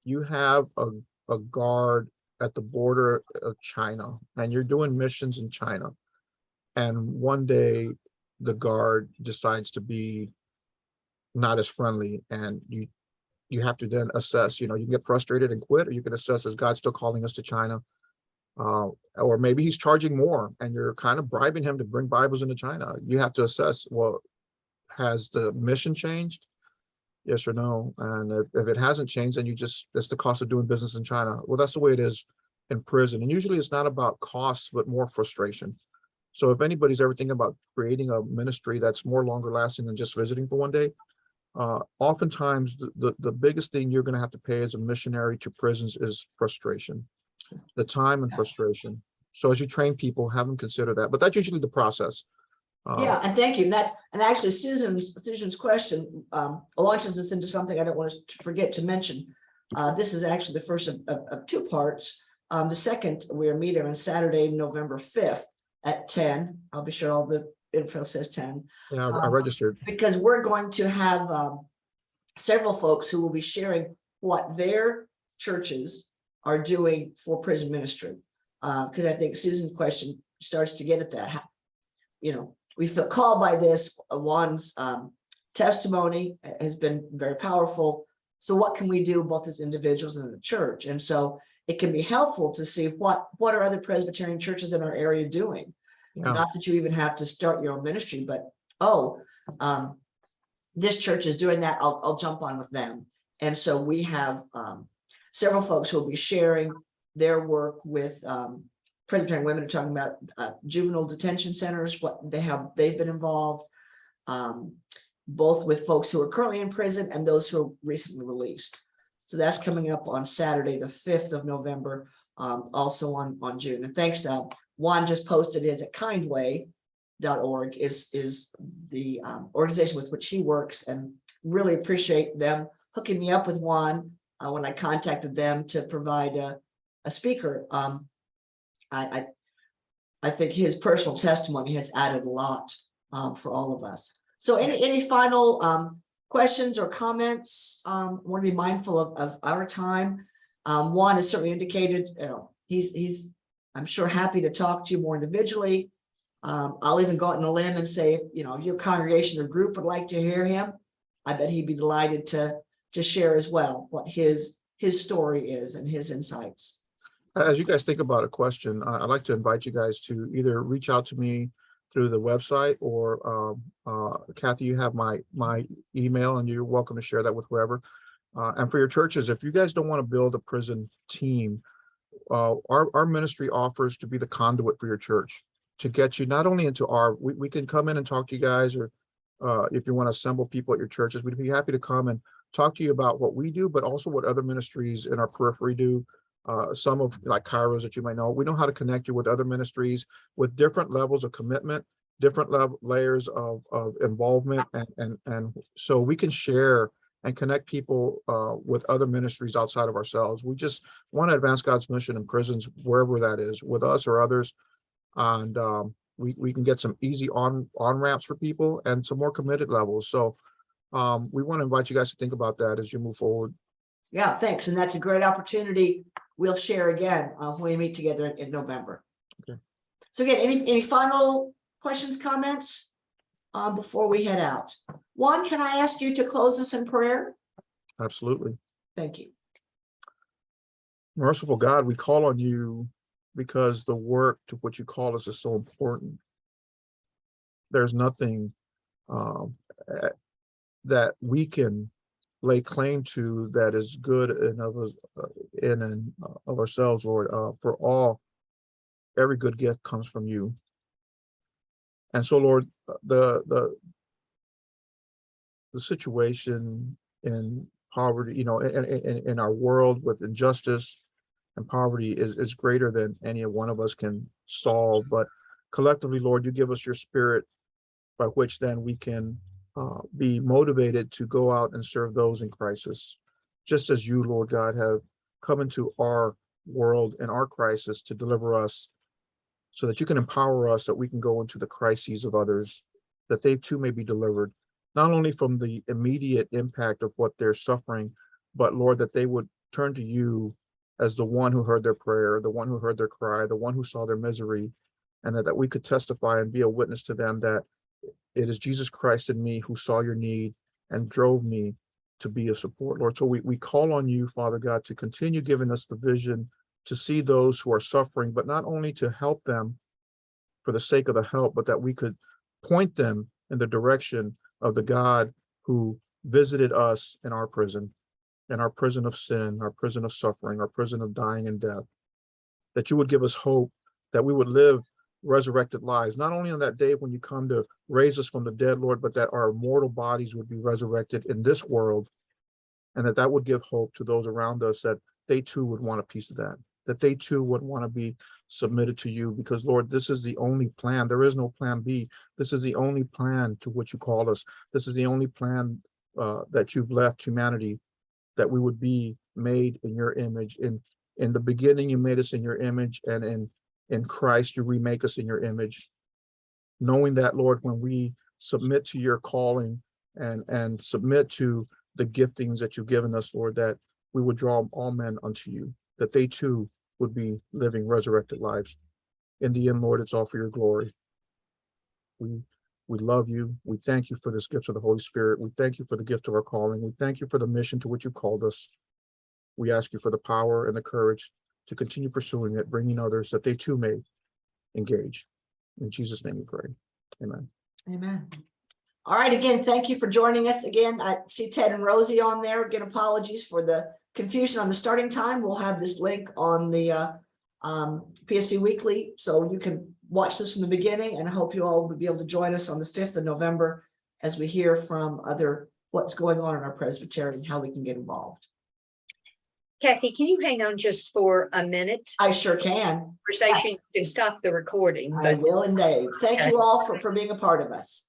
you have a guard at the border of China, and you're doing missions in China. And one day the guard decides to be not as friendly, and you have to then assess, you can get frustrated and quit, or you can assess, is God still calling us to China? Or maybe he's charging more and you're kind of bribing him to bring Bibles into China. You have to assess, well, has the mission changed? Yes or no? And if it hasn't changed, then that's the cost of doing business in China. Well, that's the way it is in prison. And usually it's not about costs, but more frustration. So if anybody's ever thinking about creating a ministry that's more longer lasting than just visiting for one day, oftentimes the biggest thing you're going to have to pay as a missionary to prisons is frustration, the time and frustration. So as you train people, have them consider that. But that's usually the process. Yeah, and thank you. And actually Susan's question launches us into something I don't want to forget to mention. This is actually the first of two parts. The second, we're meeting on Saturday, November 5th at 10. I'll be sure all the info says 10. Yeah, I registered. Because we're going to have several folks who will be sharing what their churches are doing for prison ministry. Because I think Susan's question starts to get at that. We feel called by this. Juan's testimony has been very powerful. So what can we do both as individuals and in the church? And so it can be helpful to see what are other Presbyterian churches in our area doing. Yeah. Not that you even have to start your own ministry, but this church is doing that. I'll jump on with them. And so we have several folks who will be sharing their work with Presbyterian women, are talking about juvenile detention centers, what they've been involved, both with folks who are currently in prison and those who are recently released. So that's coming up on Saturday, the 5th of November, also on June. And thanks to Juan just posted his at Kindway.org is the organization with which he works, and really appreciate them hooking me up with Juan when I contacted them to provide a speaker. I think his personal testimony has added a lot for all of us. So any final questions or comments? I want to be mindful of our time. Juan has certainly indicated, he's I'm sure happy to talk to you more individually. I'll even go out on a limb and say, if your congregation or group would like to hear him, I bet he'd be delighted to share as well what his story is and his insights. As you guys think about a question, I'd like to invite you guys to either reach out to me through the website, or Kathy, you have my email, and you're welcome to share that with whoever. And for your churches, if you guys don't want to build a prison team, our ministry offers to be the conduit for your church, to get you not only into we can come in and talk to you guys, or if you want to assemble people at your churches, we'd be happy to come and talk to you about what we do, but also what other ministries in our periphery do. Some of, like Kairos, that you might know, we know how to connect you with other ministries with different levels of commitment, different layers of involvement, and so we can share and connect people with other ministries outside of ourselves. We just want to advance God's mission in prisons, wherever that is, with us or others. And we can get some easy on ramps for people and some more committed levels. So we want to invite you guys to think about that as you move forward. Yeah, thanks. And that's a great opportunity we'll share again when we meet together in November. Okay. So again, any final questions, comments before we head out? Juan, can I ask you to close us in prayer? Absolutely. Thank you. Merciful God, we call on you because the work to which you call us is so important. There's nothing that we can lay claim to that is good in of us, in and of ourselves, Lord. For all, every good gift comes from you. And so, Lord, the situation in poverty, in our world with injustice and poverty is greater than any one of us can solve. But collectively, Lord, you give us your spirit by which then we can be motivated to go out and serve those in crisis, just as you, Lord God, have come into our world and our crisis to deliver us, so that you can empower us, that we can go into the crises of others, that they too may be delivered, not only from the immediate impact of what they're suffering, but Lord, that they would turn to you as the one who heard their prayer, the one who heard their cry, the one who saw their misery, and that we could testify and be a witness to them that it is Jesus Christ in me who saw your need and drove me to be a support, Lord. So we call on you, Father God, to continue giving us the vision to see those who are suffering, but not only to help them for the sake of the help, but that we could point them in the direction of the God who visited us in our prison of sin, our prison of suffering, our prison of dying and death. That you would give us hope, that we would live resurrected lives, not only on that day when you come to raise us from the dead, Lord, but that our mortal bodies would be resurrected in this world, and that would give hope to those around us, that they too would want a piece of that they too would want to be submitted to you, because Lord, this is the only plan. There is no plan B. This is the only plan to which you called us. This is the only plan that you've left humanity, that we would be made in your image. In the beginning, you made us in your image, and in Christ, you remake us in your image. Knowing that, Lord, when we submit to your calling and submit to the giftings that you've given us, Lord, that we would draw all men unto you, that they too would be living resurrected lives. In the end, Lord, it's all for your glory. We love you. We thank you for this gift of the Holy Spirit. We thank you for the gift of our calling. We thank you for the mission to which you called us. We ask you for the power and the courage to continue pursuing it, bringing others that they too may engage. In Jesus' name we pray. Amen. Amen. All right, again, thank you for joining us. Again, I see Ted and Rosie on there. Again, apologies for the confusion on the starting time. We'll have this link on the PSV Weekly, so you can watch this from the beginning, and I hope you all will be able to join us on the 5th of November as we hear from what's going on in our Presbytery and how we can get involved. Kathy, can you hang on just for a minute? I sure can. Conversation, Yes. you can stop the recording. I But will, and Dave. Thank you all for being a part of us.